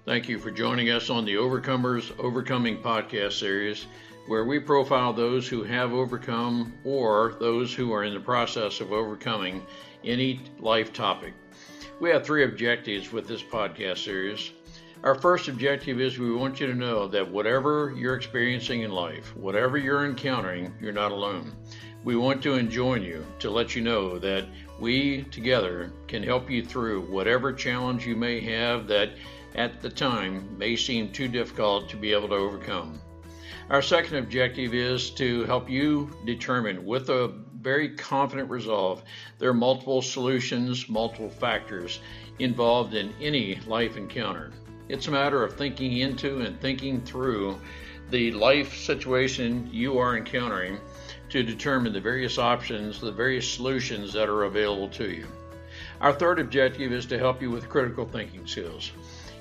Thank you for joining us on the Overcomers Overcoming podcast series, where we profile those who have overcome or those who are in the process of overcoming any life topic. We have three objectives with this podcast series. Our first objective is we want you to know that whatever you're experiencing in life, whatever you're encountering, you're not alone. We want to join you to let you know that we together can help you through whatever challenge you may have that at the time may seem too difficult to be able to overcome. Our second objective is to help you determine with a very confident resolve there are multiple solutions, multiple factors involved in any life encounter. It's a matter of thinking into and thinking through the life situation you are encountering to determine the various options, the various solutions that are available to you. Our third objective is to help you with critical thinking skills.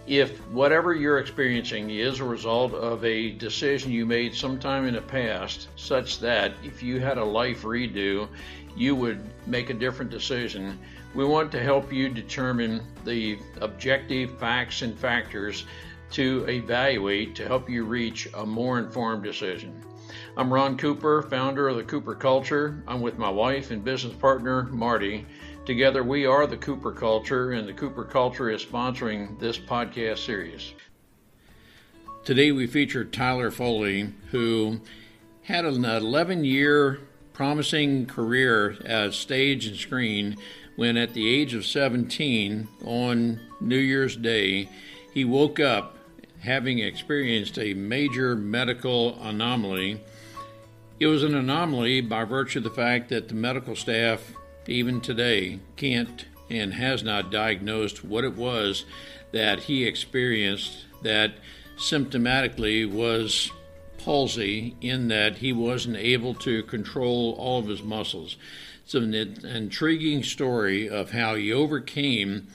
If whatever you're experiencing is a result of a decision you made sometime in the past, such that if you had a life redo, you would make a different decision, we want to help you determine the objective facts and factors to evaluate to help you reach a more informed decision. I'm Ron Cooper, founder of the Cooper Culture. I'm with my wife and business partner, Marty. Together, we are the Cooper Culture, and the Cooper Culture is sponsoring this podcast series. Today, we feature Tyler Foley, who had an 11-year promising career as stage and screen when at the age of 17, on New Year's Day, he woke up having experienced a major medical anomaly. It was an anomaly by virtue of the fact that the medical staff even today can't and has not diagnosed what it was that he experienced that symptomatically was palsy, in that he wasn't able to control all of his muscles. It's an intriguing story of how he overcame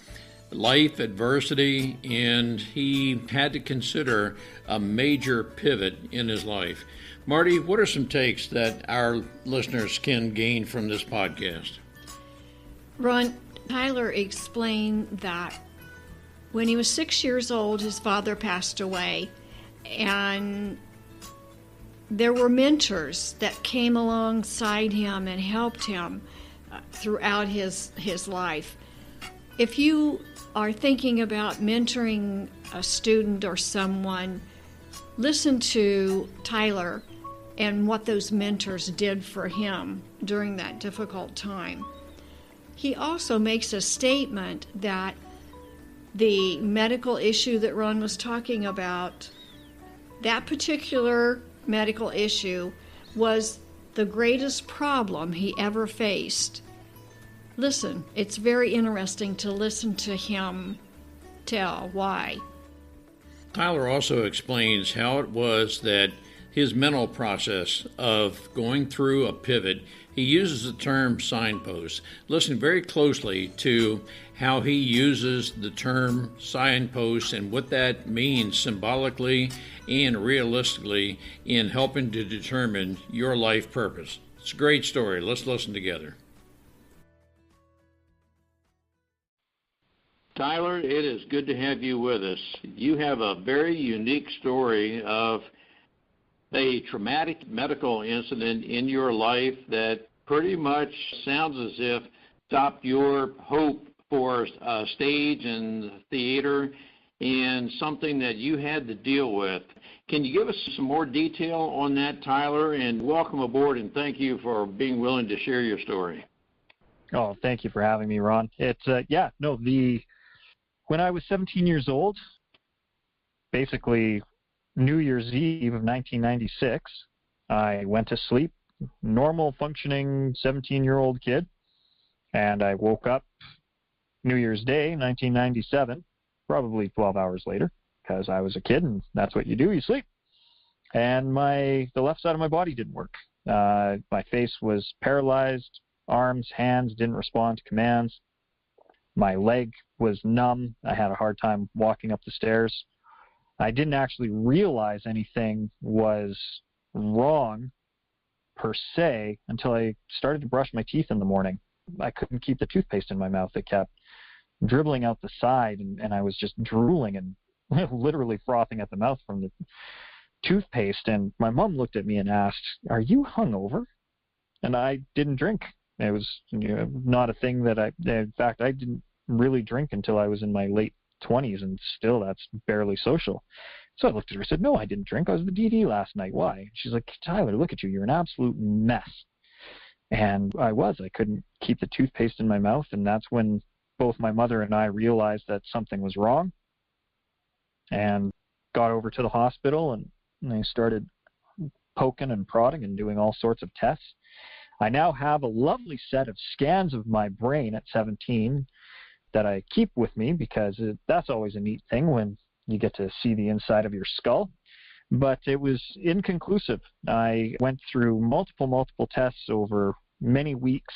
life adversity, and he had to consider a major pivot in his life. Marty, what are some takes that our listeners can gain from this podcast? Ron, Tyler explained that when he was 6 years old, his father passed away, and there were mentors that came alongside him and helped him throughout his life. If you are thinking about mentoring a student or someone, listen to Tyler and what those mentors did for him during that difficult time. He also makes a statement that the medical issue that Ron was talking about, that particular medical issue was the greatest problem he ever faced. Listen, it's very interesting to listen to him tell why. Tyler also explains how it was that his mental process of going through a pivot, he uses the term signpost. Listen very closely to how he uses the term signpost and what that means symbolically and realistically in helping to determine your life purpose. It's a great story. Let's listen together. Tyler, it is good to have you with us. You have a very unique story of a traumatic medical incident in your life that pretty much sounds as if stopped your hope for stage and theater, and something that you had to deal with. Can you give us some more detail on that, Tyler? And welcome aboard, and thank you for being willing to share your story. Oh, thank you for having me, Ron. When I was 17 years old, basically New Year's Eve of 1996, I went to sleep, normal functioning 17-year-old kid, and I woke up New Year's Day, 1997, probably 12 hours later, because I was a kid and that's what you do, you sleep. And the left side of my body didn't work. My face was paralyzed, arms, hands didn't respond to commands. My leg was numb. I had a hard time walking up the stairs. I didn't actually realize anything was wrong per se until I started to brush my teeth in the morning. I couldn't keep the toothpaste in my mouth. It kept dribbling out the side, and I was just drooling and literally frothing at the mouth from the toothpaste. And my mom looked at me and asked, "Are you hungover?" And I didn't drink. It was not a thing that in fact, I didn't really drink until I was in my late 20s, and still that's barely social. So I looked at her and said, "No, I didn't drink. I was at the DD last night. Why?" She's like, "Tyler, look at you. You're an absolute mess." And I couldn't keep the toothpaste in my mouth. And that's when both my mother and I realized that something was wrong, and got over to the hospital, and they started poking and prodding and doing all sorts of tests. I now have a lovely set of scans of my brain at 17 that I keep with me, because that's always a neat thing when you get to see the inside of your skull. But it was inconclusive. I went through multiple tests over many weeks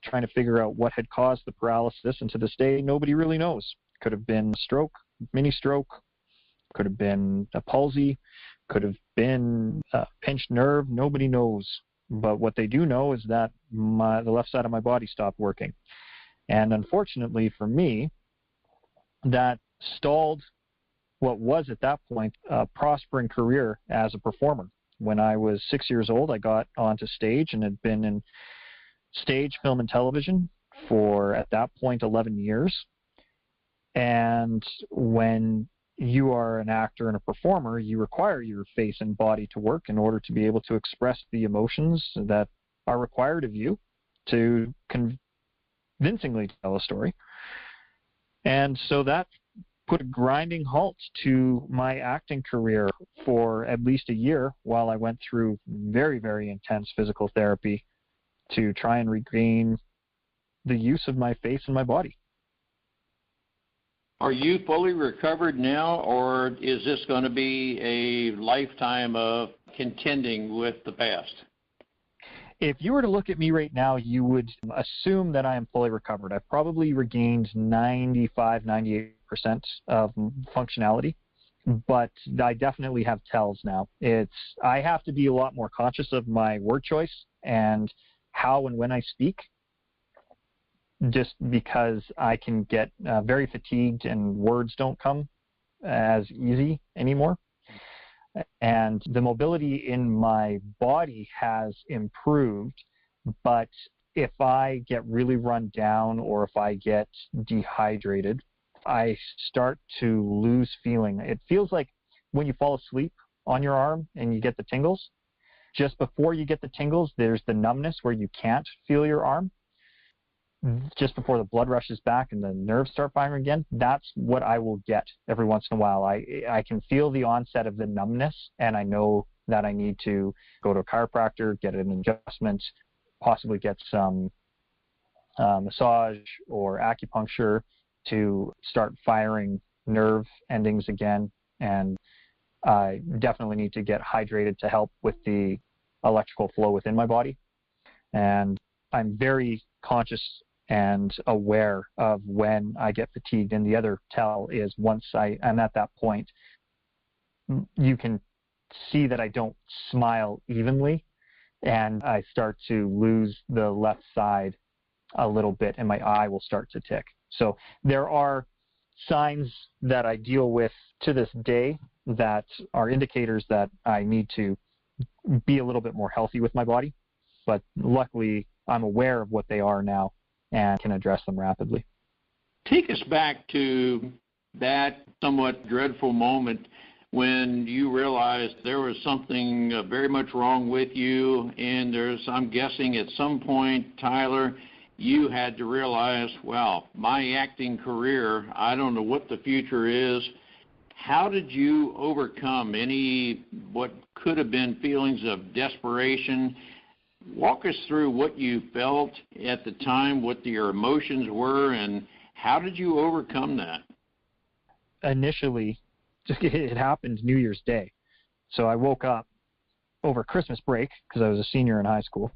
trying to figure out what had caused the paralysis, and to this day, nobody really knows. Could have been a stroke, mini stroke, could have been a palsy, could have been a pinched nerve. Nobody knows. But what they do know is that the left side of my body stopped working. And unfortunately for me, that stalled what was at that point a prospering career as a performer. When I was 6 years old, I got onto stage and had been in stage, film, and television for, at that point, 11 years. And when you are an actor and a performer, you require your face and body to work in order to be able to express the emotions that are required of you to convincingly tell a story. And so that put a grinding halt to my acting career for at least a year, while I went through very, very intense physical therapy to try and regain the use of my face and my body. Are you fully recovered now, or is this going to be a lifetime of contending with the past? If you were to look at me right now, you would assume that I am fully recovered. I've probably regained 95-98% of functionality, but I definitely have tells now. I have to be a lot more conscious of my word choice and how and when I speak, just because I can get very fatigued and words don't come as easy anymore. And the mobility in my body has improved, but if I get really run down or if I get dehydrated, I start to lose feeling. It feels like when you fall asleep on your arm and you get the tingles. Just before you get the tingles, there's the numbness where you can't feel your arm. Just before the blood rushes back and the nerves start firing again, that's what I will get every once in a while. I can feel the onset of the numbness, and I know that I need to go to a chiropractor, get an adjustment, possibly get some massage or acupuncture to start firing nerve endings again. And I definitely need to get hydrated to help with the electrical flow within my body. And I'm very conscious and aware of when I get fatigued. And the other tell is once I'm at that point, you can see that I don't smile evenly, and I start to lose the left side a little bit, and my eye will start to tick. So there are signs that I deal with to this day that are indicators that I need to be a little bit more healthy with my body. But luckily, I'm aware of what they are now and can address them rapidly. Take us back to that somewhat dreadful moment when you realized there was something very much wrong with you, and I'm guessing at some point, Tyler, you had to realize, well, my acting career, I don't know what the future is. How did you overcome what could have been feelings of desperation? Walk us through what you felt at the time, what your emotions were, and how did you overcome that? Initially, it happened New Year's Day. So I woke up over Christmas break because I was a senior in high school.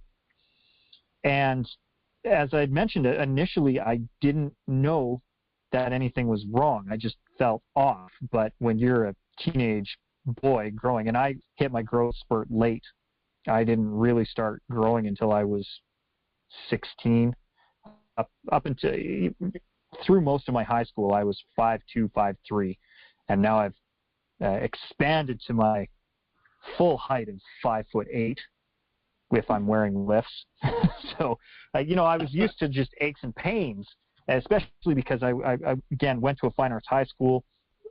And as I had mentioned, initially I didn't know that anything was wrong. I just felt off. But when you're a teenage boy growing, and I hit my growth spurt late, I didn't really start growing until I was 16. Up until through most of my high school, I was 5'2", 5'3", And now I've expanded to my full height of 5'8" if I'm wearing lifts. So, I was used to just aches and pains, especially because I again went to a fine arts high school.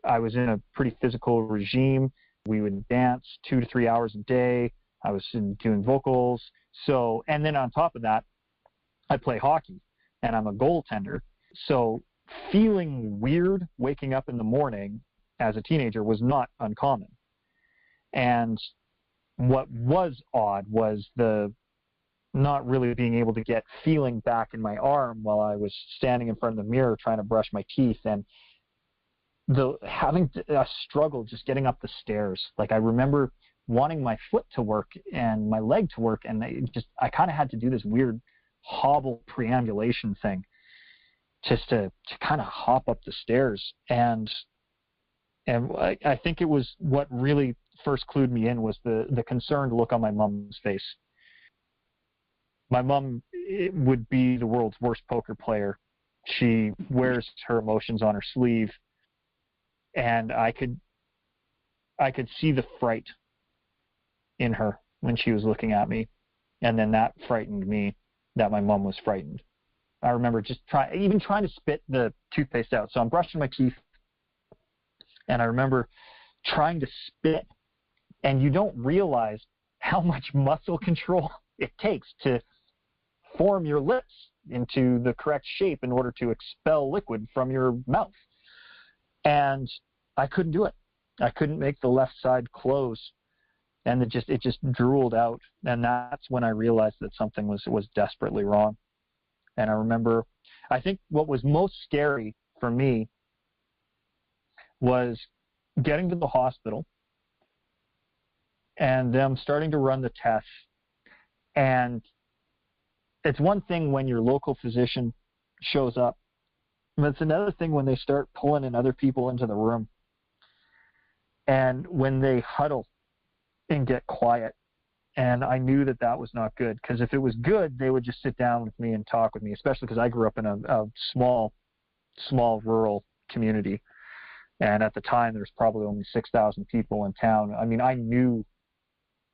I was in a pretty physical regime. We would dance 2 to 3 hours a day. I was doing vocals. So, and then on top of that, I play hockey and I'm a goaltender. So feeling weird waking up in the morning as a teenager was not uncommon. And what was odd was the not really being able to get feeling back in my arm while I was standing in front of the mirror trying to brush my teeth, and having a struggle just getting up the stairs. Like, I remember wanting my foot to work and my leg to work, and I kind of had to do this weird hobble preambulation thing just to kind of hop up the stairs. And I think it was what really first clued me in was the concerned look on my mom's face. My mom would be the world's worst poker player. She wears her emotions on her sleeve, and I could see the fright in her when she was looking at me, and then that frightened me that my mom was frightened. I remember just trying to spit the toothpaste out. So I'm brushing my teeth, and I remember trying to spit, and you don't realize how much muscle control it takes to form your lips into the correct shape in order to expel liquid from your mouth. And I couldn't do it. I couldn't make the left side close, and it just drooled out. And that's when I realized that something was desperately wrong. And I remember, I think what was most scary for me was getting to the hospital and them starting to run the tests. And it's one thing when your local physician shows up, but it's another thing when they start pulling in other people into the room. And when they huddle and get quiet. And I knew that was not good, because if it was good, they would just sit down with me and talk with me, especially because I grew up in a small rural community. And at the time, there was probably only 6,000 people in town. I mean, I knew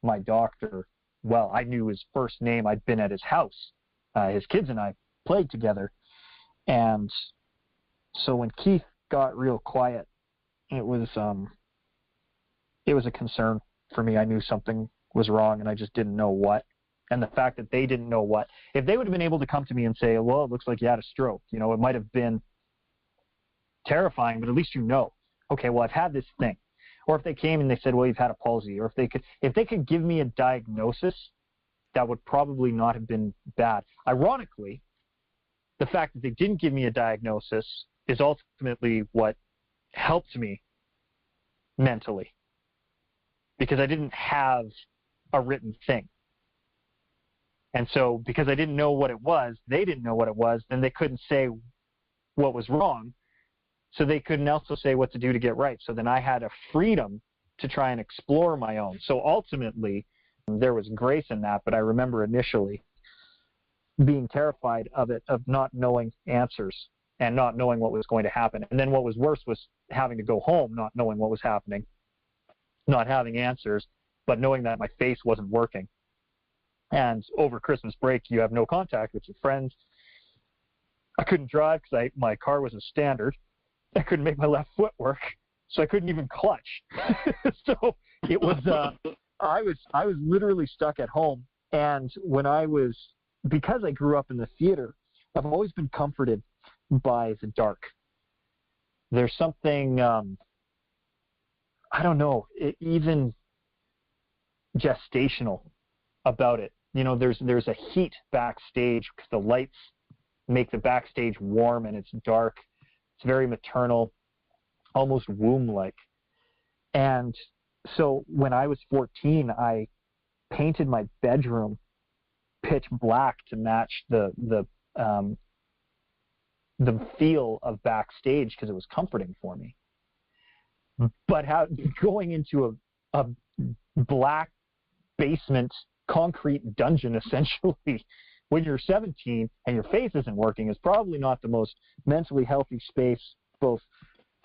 my doctor well. I knew his first name. I'd been at his house. His kids and I played together. And so when Keith got real quiet, it was a concern for me. I knew something was wrong, and I just didn't know what. And the fact that they didn't know what, if they would have been able to come to me and say, well, it looks like you had a stroke, it might have been terrifying, but at least okay, well, I've had this thing. Or if they came and they said, well, you've had a palsy, or if they could give me a diagnosis, that would probably not have been bad. Ironically, the fact that they didn't give me a diagnosis is ultimately what helped me mentally, because I didn't have a written thing. And so because I didn't know what it was, they didn't know what it was, then they couldn't say what was wrong. So they couldn't also say what to do to get right. So then I had a freedom to try and explore my own. So ultimately, there was grace in that. But I remember initially being terrified of it, of not knowing answers and not knowing what was going to happen. And then what was worse was having to go home, not knowing what was happening, not having answers, but knowing that my face wasn't working. And over Christmas break, you have no contact with your friends. I couldn't drive because my car was a standard. I couldn't make my left foot work, so I couldn't even clutch. So it was, I was literally stuck at home. And because I grew up in the theater, I've always been comforted by the dark. There's something, I don't know, even gestational about it. There's a heat backstage because the lights make the backstage warm and it's dark. It's very maternal, almost womb-like. And so when I was 14, I painted my bedroom pitch black to match the feel of backstage because it was comforting for me. But going into a black basement concrete dungeon, essentially, when you're 17 and your face isn't working is probably not the most mentally healthy space, both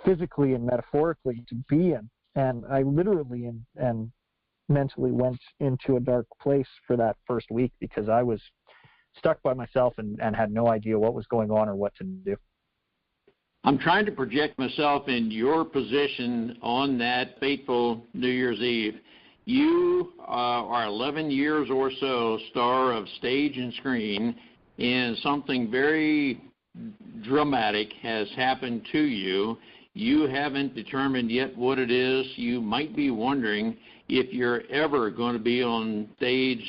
physically and metaphorically to be in. And I literally and mentally went into a dark place for that first week because I was stuck by myself and had no idea what was going on or what to do. I'm trying to project myself in your position on that fateful New Year's Eve. You are 11 years or so star of stage and screen, and something very dramatic has happened to you. You haven't determined yet what it is. You might be wondering if you're ever going to be on stage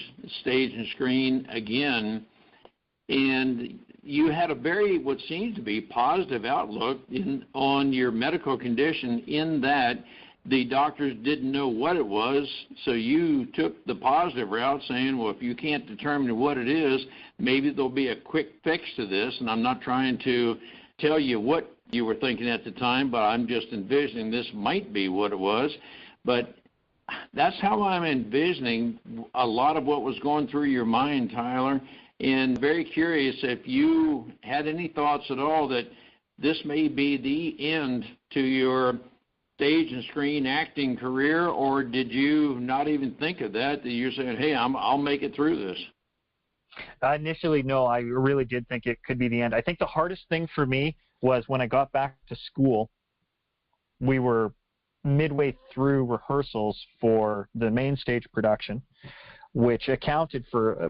and screen again. And you had a very, what seems to be, positive outlook on your medical condition, in that the doctors didn't know what it was, so you took the positive route, saying, well, if you can't determine what it is, maybe there'll be a quick fix to this. And I'm not trying to tell you what you were thinking at the time, but I'm just envisioning this might be what it was. But that's how I'm envisioning a lot of what was going through your mind, Tyler. And very curious if you had any thoughts at all that this may be the end to your stage and screen acting career, or did you not even think of that you're saying, hey, I'll make it through this? Initially, no, I really did think it could be the end. I think the hardest thing for me was when I got back to school, we were midway through rehearsals for the main stage production, which accounted for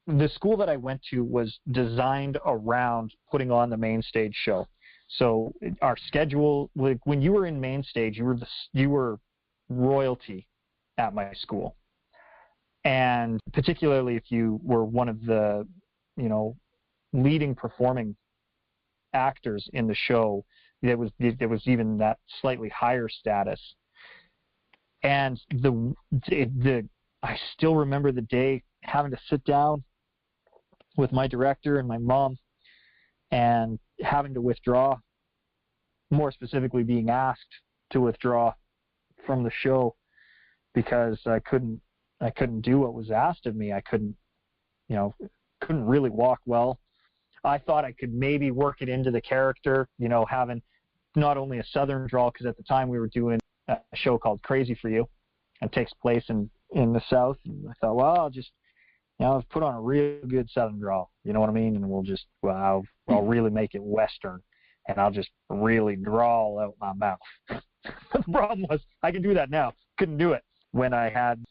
the school that I went to was designed around putting on the main stage show. So our schedule, like when you were in main stage, you were royalty at my school. And particularly if you were one of the, leading performing actors in the show, there was even that slightly higher status. And I still remember the day having to sit down with my director and my mom and having to withdraw, more specifically being asked to withdraw from the show because I couldn't do what was asked of me. I couldn't really walk well. I thought I could maybe work it into the character, having not only a southern drawl, because at the time we were doing a show called Crazy for You. It takes place in the South. And I thought, well, I'll just I've put on a real good southern drawl, you know what I mean? And I'll really make it Western, and I'll just really drawl out my mouth. The problem was I can do that now. Couldn't do it when I had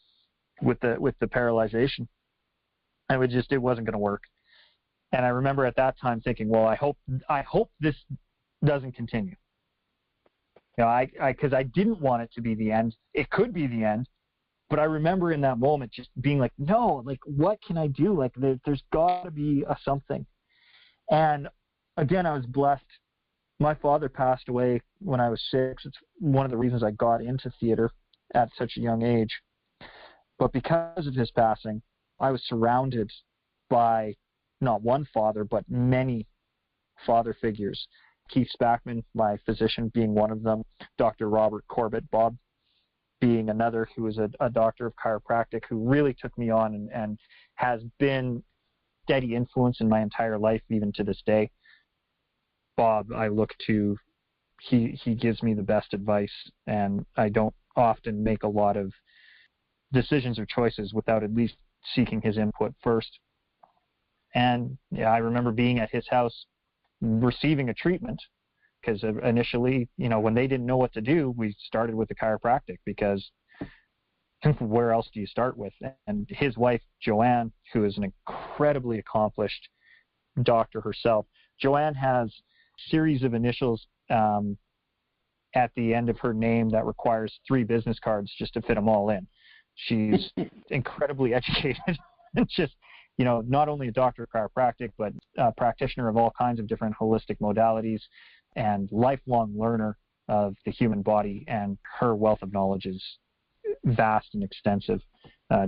with the paralyzation. It wasn't going to work. And I remember at that time thinking, well, I hope this doesn't continue. Because I didn't want it to be the end. It could be the end. But I remember in that moment just being like, no, like, what can I do? Like, there's got to be a something. And again, I was blessed. My father passed away when I was 6. It's one of the reasons I got into theater at such a young age. But because of his passing, I was surrounded by not one father, but many father figures. Keith Spackman, my physician, being one of them. Dr. Robert Corbett, Bob, being another, who is a doctor of chiropractic, who really took me on and has been steady influence in my entire life, even to this day. Bob, I look to, he gives me the best advice, and I don't often make a lot of decisions or choices without at least seeking his input first. And yeah, I remember being at his house receiving a treatment, because initially, when they didn't know what to do, we started with the chiropractic, because where else do you start with? And his wife, Joanne, who is an incredibly accomplished doctor herself, Joanne has a series of initials at the end of her name that requires 3 business cards just to fit them all in. She's incredibly educated and just, not only a doctor of chiropractic, but a practitioner of all kinds of different holistic modalities and lifelong learner of the human body. And her wealth of knowledge is vast and extensive,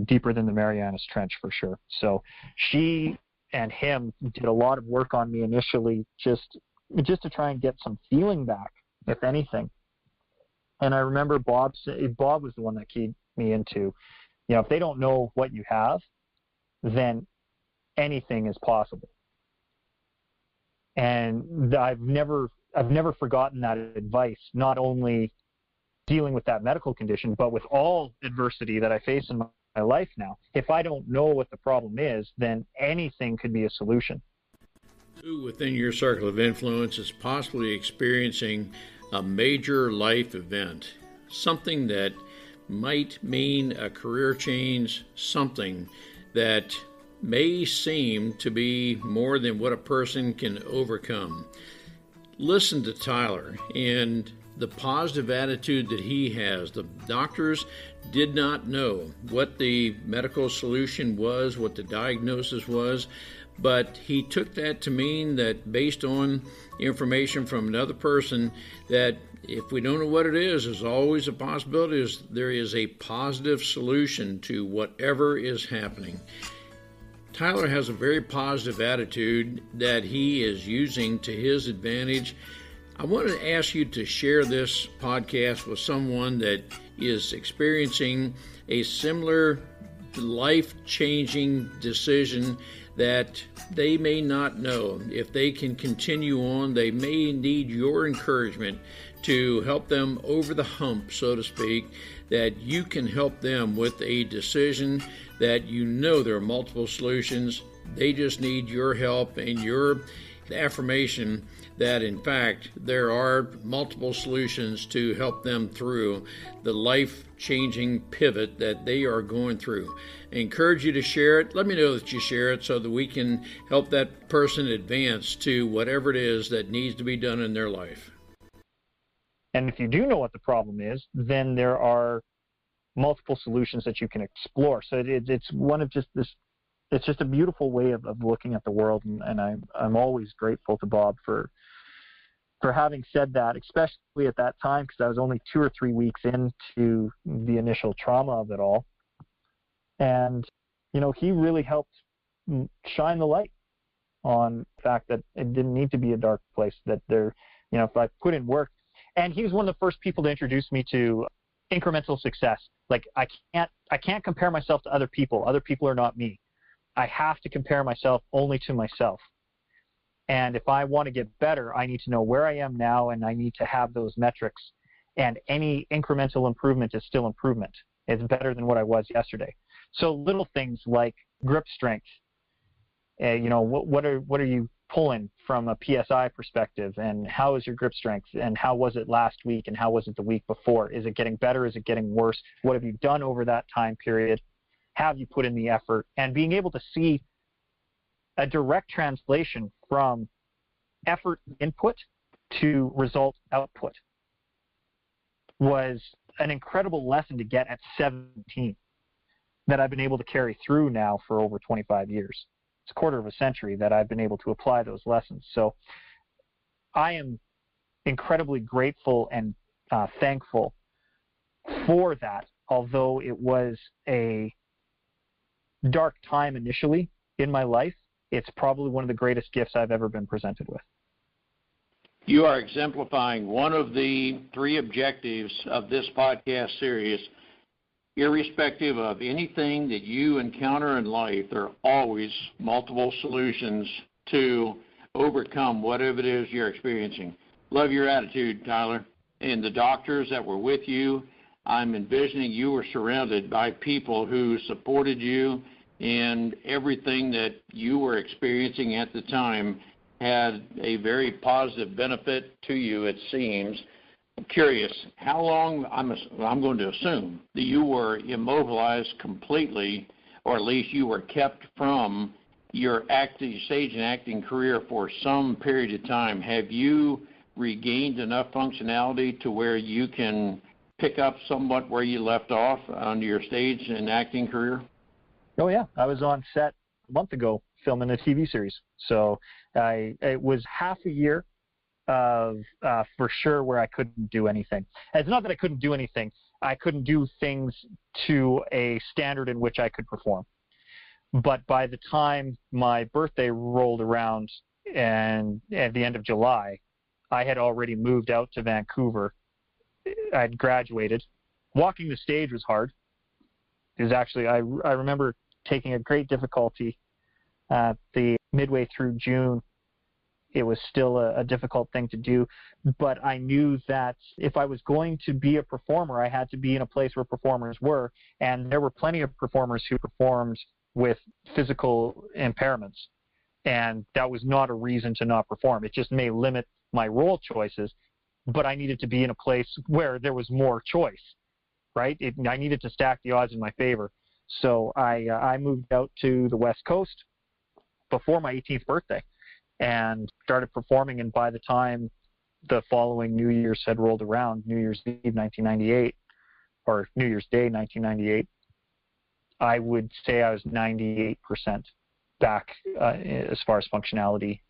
deeper than the Marianas Trench for sure. So she and him did a lot of work on me initially, just to try and get some feeling back, if anything. And I remember Bob was the one that keyed me into, if they don't know what you have, then anything is possible. And I've never I've never forgotten that advice, not only dealing with that medical condition, but with all adversity that I face in my life now. If I don't know what the problem is, then anything could be a solution. Who within your circle of influence is possibly experiencing a major life event, something that might mean a career change, something that may seem to be more than what a person can overcome. Listen to Tyler and the positive attitude that he has. The doctors did not know what the medical solution was, what the diagnosis was, but he took that to mean that based on information from another person, that if we don't know what it is, there's always a possibility there is a positive solution to whatever is happening. Tyler has a very positive attitude that he is using to his advantage. I want to ask you to share this podcast with someone that is experiencing a similar life-changing decision that they may not know if they can continue on. They may need your encouragement to help them over the hump, so to speak, that you can help them with a decision that you know there are multiple solutions. They just need your help and your affirmation that in fact there are multiple solutions to help them through the life-changing pivot that they are going through. I encourage you to share it. Let me know that you share it so that we can help that person advance to whatever it is that needs to be done in their life. And if you do know what the problem is, then there are multiple solutions that you can explore. So it's one of just this. It's just a beautiful way of looking at the world, and I'm always grateful to Bob for having said that, especially at that time, because I was only 2 or 3 weeks into the initial trauma of it all. And, he really helped shine the light on the fact that it didn't need to be a dark place, that if I put in work. And he was one of the first people to introduce me to incremental success. Like, I can't compare myself to other people. Other people are not me. I have to compare myself only to myself. And if I want to get better, I need to know where I am now, and I need to have those metrics. And any incremental improvement is still improvement. It's better than what I was yesterday. So little things like grip strength. What are you pulling from a PSI perspective, and how is your grip strength, and how was it last week, and how was it the week before? Is it getting better? Is it getting worse? What have you done over that time period? Have you put in the effort? And being able to see a direct translation from effort input to result output was an incredible lesson to get at 17 that I've been able to carry through now for over 25 years. It's a quarter of a century that I've been able to apply those lessons. So I am incredibly grateful and thankful for that, although it was a dark time initially in my life. It's probably one of the greatest gifts I've ever been presented with. You are exemplifying one of the 3 objectives of this podcast series. Irrespective of anything that you encounter in life, there are always multiple solutions to overcome whatever it is you're experiencing. Love your attitude, Tyler. And the doctors that were with you, I'm envisioning you were surrounded by people who supported you, and everything that you were experiencing at the time had a very positive benefit to you, it seems. I'm curious, how long, I'm going to assume that you were immobilized completely, or at least you were kept from your stage and acting career for some period of time. Have you regained enough functionality to where you can pick up somewhat where you left off on your stage and acting career? Oh, yeah. I was on set a month ago filming a TV series. So it was half a year of for sure where I couldn't do anything. It's not that I couldn't do anything. I couldn't do things to a standard in which I could perform. But by the time my birthday rolled around and at the end of July, I had already moved out to Vancouver. I'd graduated. Walking the stage was hard. It was actually, I remember taking a great difficulty the midway through June it was still a difficult thing to do. But I knew that if I was going to be a performer, I had to be in a place where performers were. And there were plenty of performers who performed with physical impairments. And that was not a reason to not perform. It just may limit my role choices, but I needed to be in a place where there was more choice, right? I needed to stack the odds in my favor. So I moved out to the West Coast before my 18th birthday and started performing. And by the time the following New Year's had rolled around, New Year's Eve 1998, or New Year's Day 1998, I would say I was 98% back as far as functionality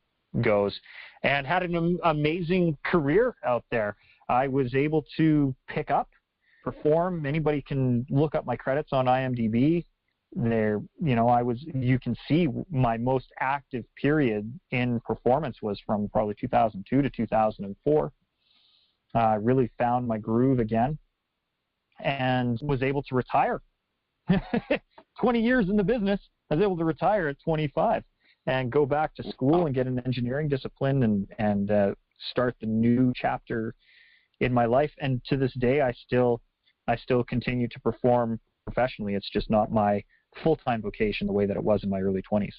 goes, and had an amazing career out there. I was able to pick up, perform. Anybody can look up my credits on IMDb. There, you can see my most active period in performance was from probably 2002 to 2004. I really found my groove again and was able to retire. 20 years in the business, I was able to retire at 25 and go back to school and get an engineering discipline and start the new chapter in my life. And to this day, I still continue to perform professionally. It's just not my full-time vocation the way that it was in my early 20s.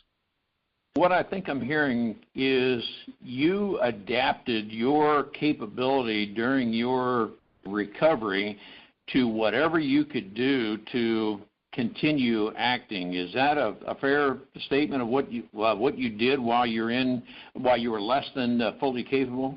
What I think I'm hearing is you adapted your capability during your recovery to whatever you could do to continue acting. Is that a fair statement of what you did while you were less than fully capable?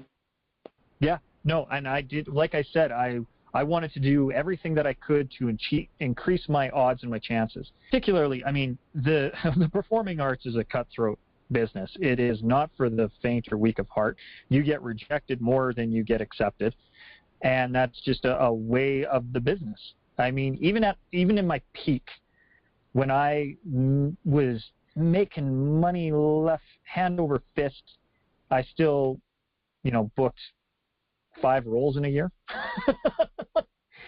Yeah, no, and I did. Like I said, I wanted to do everything that I could to increase my odds and my chances. Particularly, I mean, the performing arts is a cutthroat business. It is not for the faint or weak of heart. You get rejected more than you get accepted, and that's just a way of the business. I mean, even in my peak, when I was making money left hand over fist, I still, booked 5 roles in a year.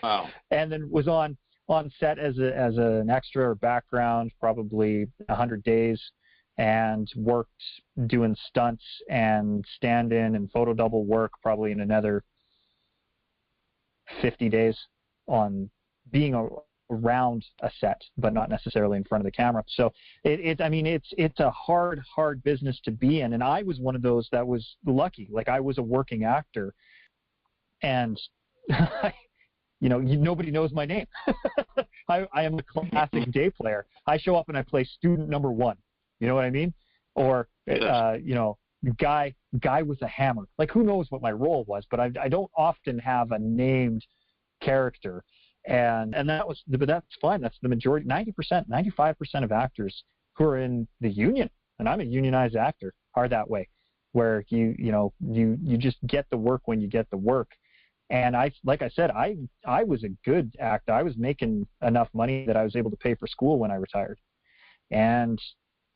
Wow. And then was on set as an extra or background probably 100 days, and worked doing stunts and stand-in and photo double work probably in another 50 days on being around a set, but not necessarily in front of the camera. So it's a hard business to be in. And I was one of those that was lucky. Like, I was a working actor, and nobody knows my name. I am a classic day player. I show up and I play student number 1. You know what I mean? Or guy with a hammer. Like, who knows what my role was? But I don't often have a named character. And but that's fine. That's the majority. 90%, 95% of actors who are in the union, and I'm a unionized actor, are that way, where you just get the work when you get the work. And like I said, I was a good actor. I was making enough money that I was able to pay for school when I retired, and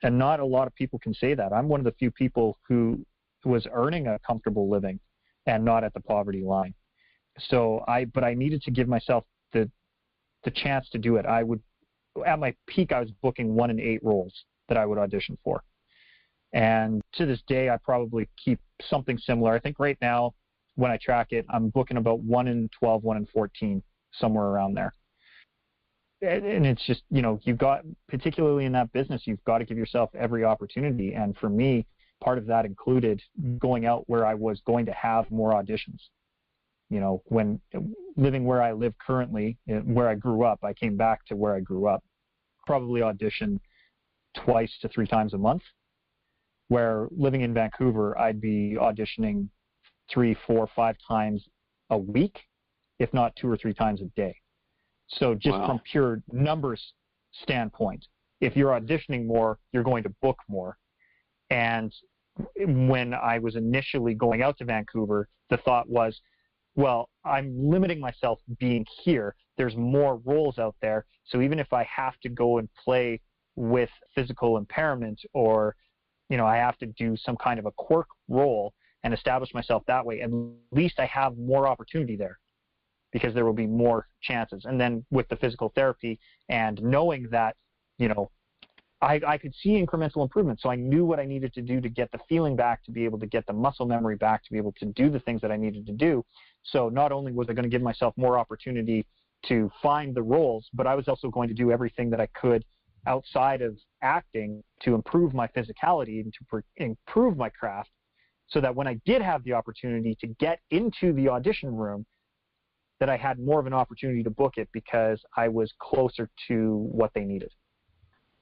not a lot of people can say that. I'm one of the few people who was earning a comfortable living and not at the poverty line. So but I needed to give myself the chance to do it. At my peak, I was booking 1 in 8 roles that I would audition for. And to this day, I probably keep something similar. I think right now, when I track it, I'm booking about 1 in 12, 1 in 14, somewhere around there. And it's just, you've got, particularly in that business, you've got to give yourself every opportunity. And for me, part of that included going out where I was going to have more auditions. When living where I live currently, where I grew up, I came back to where I grew up, probably audition 2 to 3 times a month, where living in Vancouver, I'd be auditioning 3, 4, 5 times a week, if not 2 or 3 times a day. So just From pure numbers standpoint, if you're auditioning more, you're going to book more. And when I was initially going out to Vancouver, the thought was, well, I'm limiting myself being here. There's more roles out there. So even if I have to go and play with physical impairment, or, I have to do some kind of a quirk role and establish myself that way, at least I have more opportunity there, because there will be more chances. And then with the physical therapy and knowing that, I could see incremental improvement. So I knew what I needed to do to get the feeling back, to be able to get the muscle memory back, to be able to do the things that I needed to do. So not only was I going to give myself more opportunity to find the roles, but I was also going to do everything that I could outside of acting to improve my physicality and to improve my craft, so that when I did have the opportunity to get into the audition room, that I had more of an opportunity to book it because I was closer to what they needed.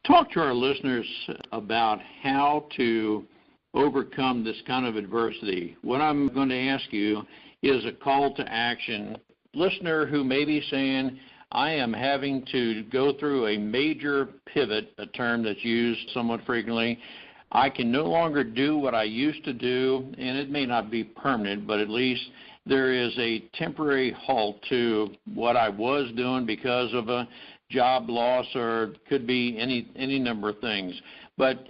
Talk to our listeners about how to overcome this kind of adversity. What I'm going to ask you is a call to action. Listener who may be saying, I am having to go through a major pivot, a term that's used somewhat frequently. I can no longer do what I used to do, and it may not be permanent, but at least there is a temporary halt to what I was doing because of a job loss, or it could be any number of things. But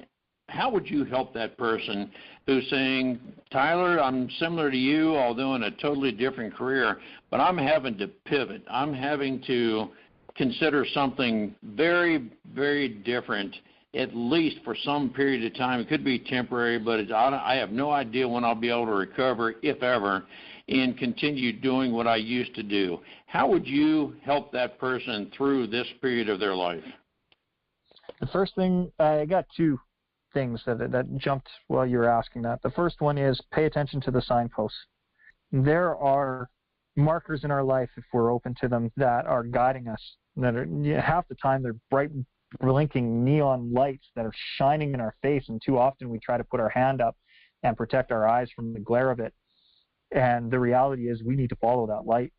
how would you help that person who's saying, Tyler, I'm similar to you, although in a totally different career, but I'm having to pivot. I'm having to consider something very, very different, at least for some period of time. It could be temporary, but I have no idea when I'll be able to recover, if ever, and continue doing what I used to do. How would you help that person through this period of their life? The first thing, I got two things that jumped while you were asking that. The first one is pay attention to the signposts. There are markers in our life, if we're open to them, that are guiding us. That are, half the time they're bright, blinking neon lights that are shining in our face, and too often we try to put our hand up and protect our eyes from the glare of it. And the reality is we need to follow that light.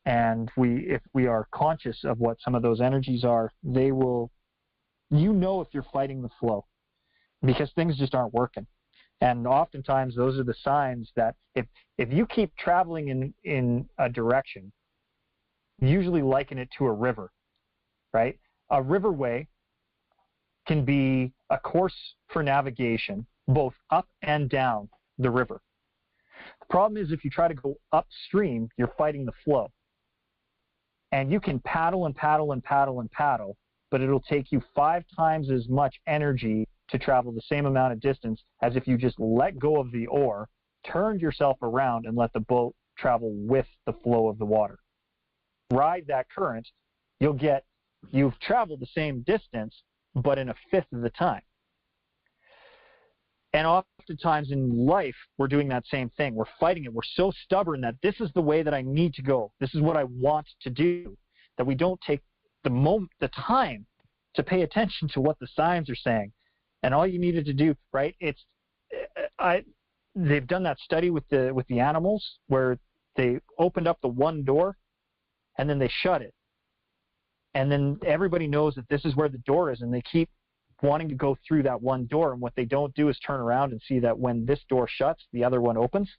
And if we are conscious of what some of those energies are, they will, if you're fighting the flow, because things just aren't working. And oftentimes those are the signs that if you keep traveling in a direction, usually liken it to a river, right? A riverway can be a course for navigation, both up and down the river. The problem is if you try to go upstream, you're fighting the flow. And you can paddle and paddle and paddle and paddle, but it'll take you 5 times as much energy to travel the same amount of distance as if you just let go of the oar, turned yourself around, and let the boat travel with the flow of the water. Ride that current, you've traveled the same distance, but in a fifth of the time. And oftentimes in life, we're doing that same thing. We're fighting it. We're so stubborn that this is the way that I need to go. This is what I want to do, that we don't take the time to pay attention to what the signs are saying. And all you needed to do, right? They've done that study with the animals where they opened up the one door and then they shut it. And then everybody knows that this is where the door is, and they keep wanting to go through that one door. And what they don't do is turn around and see that when this door shuts, the other one opens.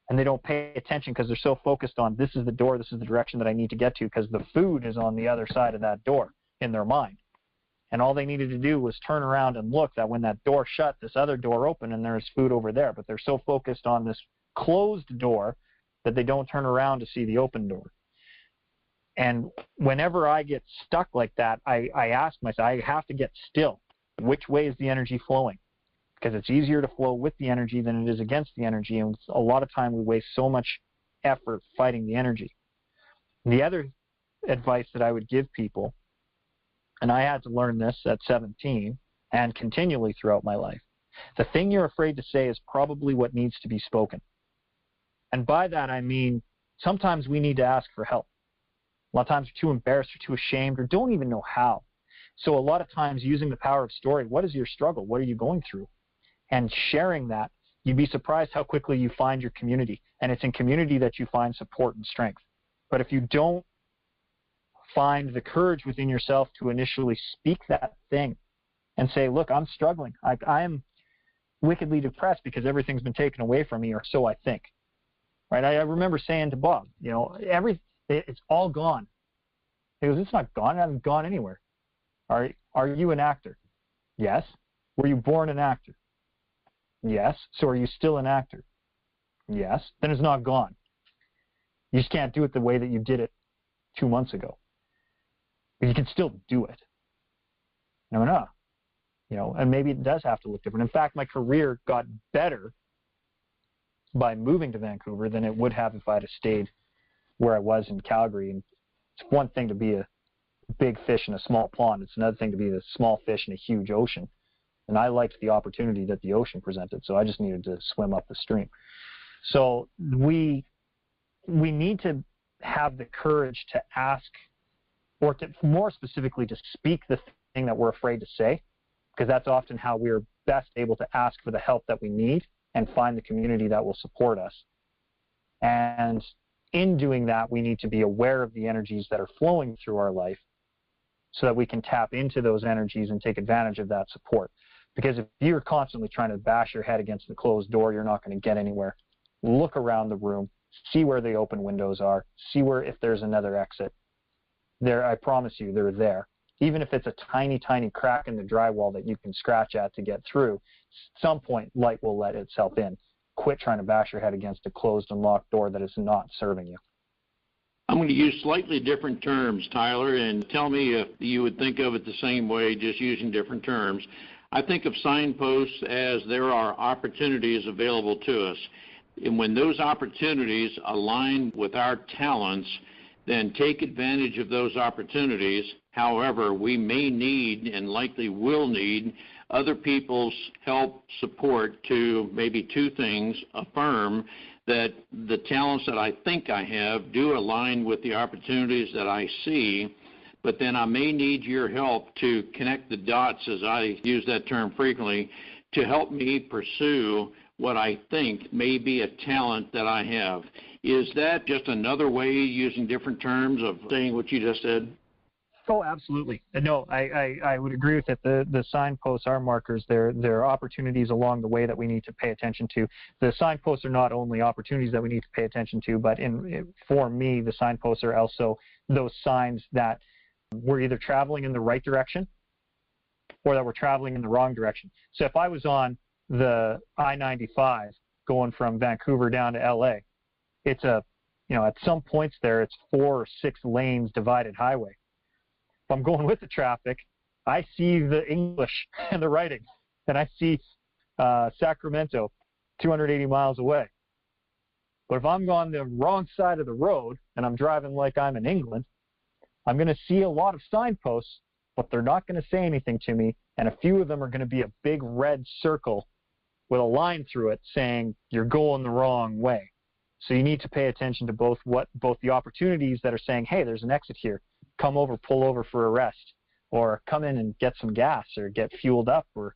And they don't pay attention because they're so focused on this is the door, this is the direction that I need to get to, because the food is on the other side of that door in their mind. And all they needed to do was turn around and look that when that door shut, this other door opened and there's food over there. But they're so focused on this closed door that they don't turn around to see the open door. And whenever I get stuck like that, I ask myself, I have to get still. Which way is the energy flowing? Because it's easier to flow with the energy than it is against the energy. And a lot of time we waste so much effort fighting the energy. And the other advice that I would give people, and I had to learn this at 17 and continually throughout my life, the thing you're afraid to say is probably what needs to be spoken. And by that I mean sometimes we need to ask for help. A lot of times we're too embarrassed or too ashamed or don't even know how. So a lot of times using the power of story, what is your struggle? What are you going through? And sharing that, you'd be surprised how quickly you find your community. And it's in community that you find support and strength. But if you don't find the courage within yourself to initially speak that thing and say, look, I'm struggling. I am wickedly depressed because everything's been taken away from me, or so I think. Right? I remember saying to Bob, it's all gone. He goes, it's not gone. It hasn't gone anywhere. Are you an actor? Yes. Were you born an actor? Yes. So are you still an actor? Yes. Then it's not gone. You just can't do it the way that you did it 2 months ago. But you can still do it. And I went, and maybe it does have to look different. In fact, my career got better by moving to Vancouver than it would have if I'd have stayed where I was in Calgary. And it's one thing to be a big fish in a small pond. It's another thing to be the small fish in a huge ocean. And I liked the opportunity that the ocean presented, so I just needed to swim up the stream. So we need to have the courage to ask, or to more specifically to speak the thing that we're afraid to say, because that's often how we're best able to ask for the help that we need and find the community that will support us. And in doing that, we need to be aware of the energies that are flowing through our life so that we can tap into those energies and take advantage of that support. Because if you're constantly trying to bash your head against the closed door, you're not going to get anywhere. Look around the room, see where the open windows are, see where, if there's another exit. There, I promise you, they're there. Even if it's a tiny, tiny crack in the drywall that you can scratch at to get through, at some point light will let itself in. Quit trying to bash your head against a closed and locked door that is not serving you. I'm going to use slightly different terms, Tyler, and tell me if you would think of it the same way, just using different terms. I think of signposts as there are opportunities available to us. And when those opportunities align with our talents, then take advantage of those opportunities. However, we may need and likely will need other people's help, support to maybe two things: affirm that the talents that I think I have do align with the opportunities that I see, but then I may need your help to connect the dots, as I use that term frequently, to help me pursue what I think may be a talent that I have. Is that just another way, using different terms, of saying what you just said? Oh, absolutely. No, I would agree with it. The signposts are markers. They're opportunities along the way that we need to pay attention to. The signposts are not only opportunities that we need to pay attention to, but for me, the signposts are also those signs that we're either traveling in the right direction or that we're traveling in the wrong direction. So if I was on the I-95 going from Vancouver down to LA, it's at some points there, it's 4 or 6 lanes divided highway. If I'm going with the traffic, I see the English and the writing, and I see Sacramento 280 miles away. But if I'm on the wrong side of the road and I'm driving like I'm in England, I'm going to see a lot of signposts, but they're not going to say anything to me, and a few of them are going to be a big red circle with a line through it saying you're going the wrong way. So you need to pay attention to both the opportunities that are saying, hey, there's an exit here, come over, pull over for a rest, or come in and get some gas, or get fueled up, or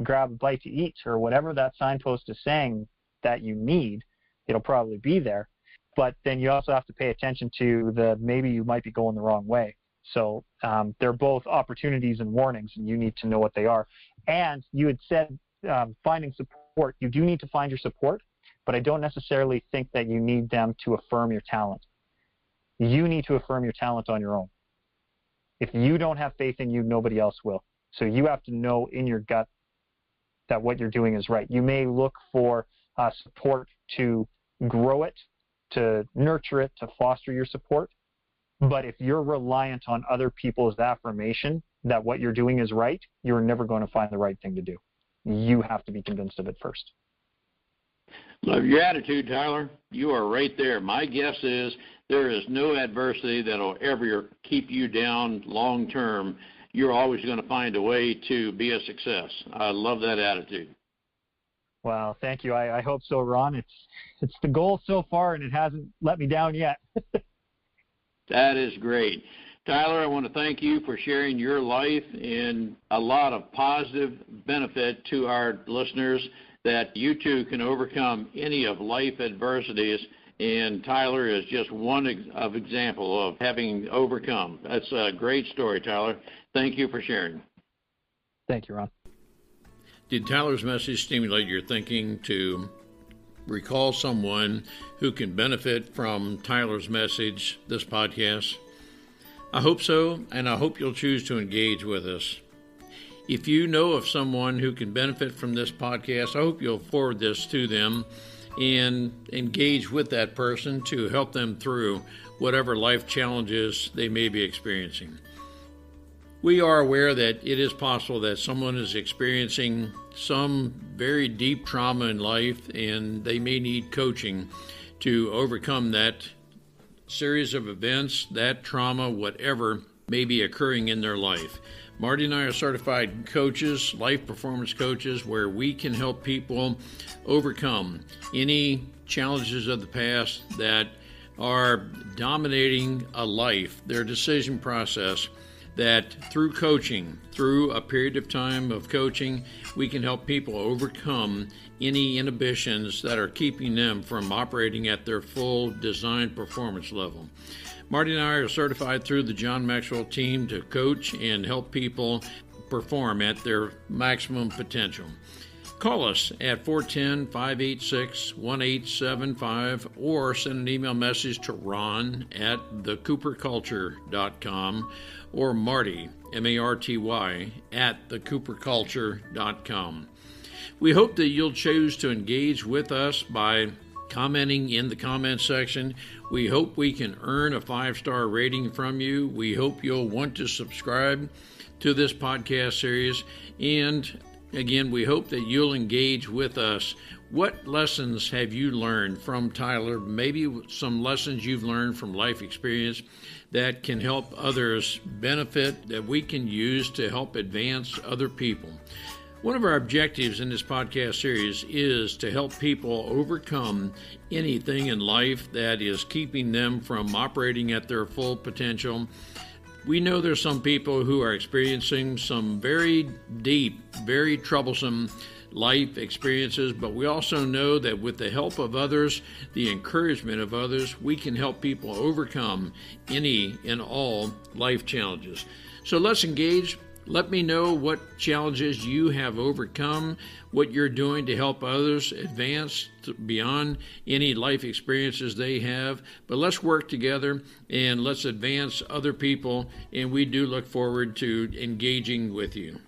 grab a bite to eat, or whatever that signpost is saying that you need. It'll probably be there. But then you also have to pay attention to maybe you might be going the wrong way. So they're both opportunities and warnings, and you need to know what they are. And you had said finding support. You do need to find your support, but I don't necessarily think that you need them to affirm your talent. You need to affirm your talent on your own. If you don't have faith in you, nobody else will. So you have to know in your gut that what you're doing is right. You may look for support to grow it, to nurture it, to foster your support. But if you're reliant on other people's affirmation that what you're doing is right, you're never going to find the right thing to do. You have to be convinced of it first. Love your attitude, Tyler. You are right there. My guess is there is no adversity that will ever keep you down long term. You're always going to find a way to be a success. I love that attitude. Well, thank you. I hope so, Ron. It's the goal so far, and it hasn't let me down yet. That is great. Tyler, I want to thank you for sharing your life and a lot of positive benefit to our listeners, that you too can overcome any of life adversities. And Tyler is just one example of having overcome. That's a great story, Tyler. Thank you for sharing. Thank you, Ron. Did Tyler's message stimulate your thinking to recall someone who can benefit from Tyler's message, this podcast? I hope so, and I hope you'll choose to engage with us. If you know of someone who can benefit from this podcast, I hope you'll forward this to them and engage with that person to help them through whatever life challenges they may be experiencing. We are aware that it is possible that someone is experiencing some very deep trauma in life, and they may need coaching to overcome that series of events, that trauma, whatever may be occurring in their life. Marty and I are certified coaches, life performance coaches, where we can help people overcome any challenges of the past that are dominating a life, their decision process, that through coaching, through a period of time of coaching, we can help people overcome any inhibitions that are keeping them from operating at their full design performance level. Marty and I are certified through the John Maxwell team to coach and help people perform at their maximum potential. Call us at 410-586-1875 or send an email message to Ron at thecooperculture.com or Marty, M-A-R-T-Y, at thecooperculture.com. We hope that you'll choose to engage with us by commenting in the comment section. We hope we can earn a 5-star rating from you. We hope you'll want to subscribe to this podcast series. And again, we hope that you'll engage with us. What lessons have you learned from Tyler? Maybe some lessons you've learned from life experience that can help others benefit, that we can use to help advance other people. One of our objectives in this podcast series is to help people overcome anything in life that is keeping them from operating at their full potential. We know there's some people who are experiencing some very deep, very troublesome life experiences, but we also know that with the help of others, the encouragement of others, we can help people overcome any and all life challenges. So let's engage. Let me know what challenges you have overcome, what you're doing to help others advance beyond any life experiences they have. But let's work together and let's advance other people, and we do look forward to engaging with you.